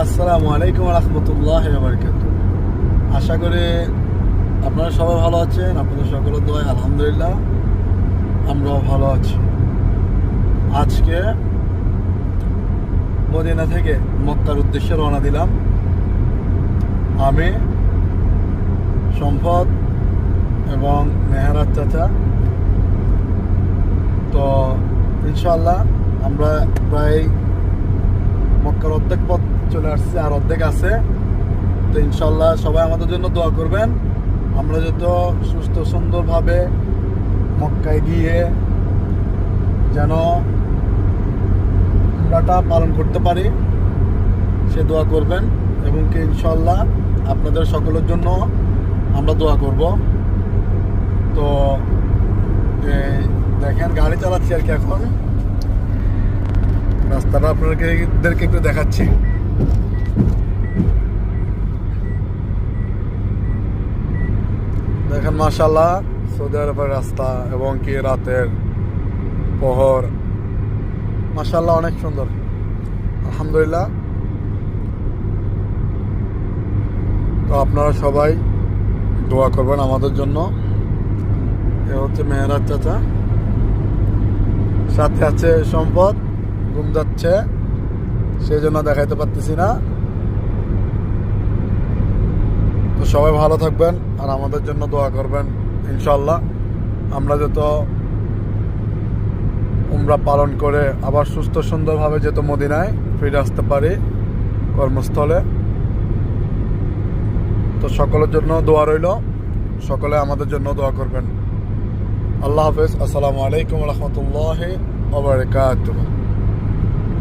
আসসালামু আলাইকুম রহমতুল্লাহি ওয়া বারাকাতুহু। আশা করি আপনারা সবাই ভালো আছেন। আপনাদের সকলের দোয়ায় আলহামদুলিল্লাহ আমরাও ভালো আছি। আজকে মদিনা থেকে মক্কার উদ্দেশ্যে রওনা দিলাম। আমি, সম্পদ এবং মেহরাজ চাচা। তো ইনশাআল্লাহ আমরা প্রায় মক্কার অর্ধেক পথ চলে আসছে, আর অর্ধেক আছে। তো ইনশাল্লাহ সবাই আমাদের জন্য দোয়া করবেন, আমরা যত সুস্থ সুন্দরভাবে মক্কায় গিয়ে যেন umrahটা পালন করতে পারি সে দোয়া করবেন। এবং কি ইনশাল্লাহ আপনাদের সকলের জন্য আমরা দোয়া করব। তো দেখেন গাড়ি চালাচ্ছি আর কি, এখন রাস্তাটা আপনাদেরকে একটু দেখাচ্ছি। দেখেন মাশাআল্লাহ সৌদি আরবের রাস্তা এবং কি রাতের প্রহর মাশাআল্লাহ অনেক সুন্দর, আলহামদুলিল্লাহ। তো আপনারা সবাই দোয়া করবেন আমাদের জন্য। এ হচ্ছে মেহরাজ চাচা, সাথে আছে সম্পদ, ঘুম যাচ্ছে সেই জন্য দেখাইতে পারতেছি না। তো সবাই ভালো থাকবেন আর আমাদের জন্য দোয়া করবেন। ইনশাল্লাহ আমরা যত উমরা পালন করে আবার সুস্থ সুন্দরভাবে যত মদিনায় ফিরে আসতে পারি কর্মস্থলে। তো সকলের জন্য দোয়া রইল, সকলে আমাদের জন্য দোয়া করবেন। আল্লাহ হাফেজ। আসসালামু আলাইকুম রহমতুল্লাহি ওয়া বারাকাতুহু।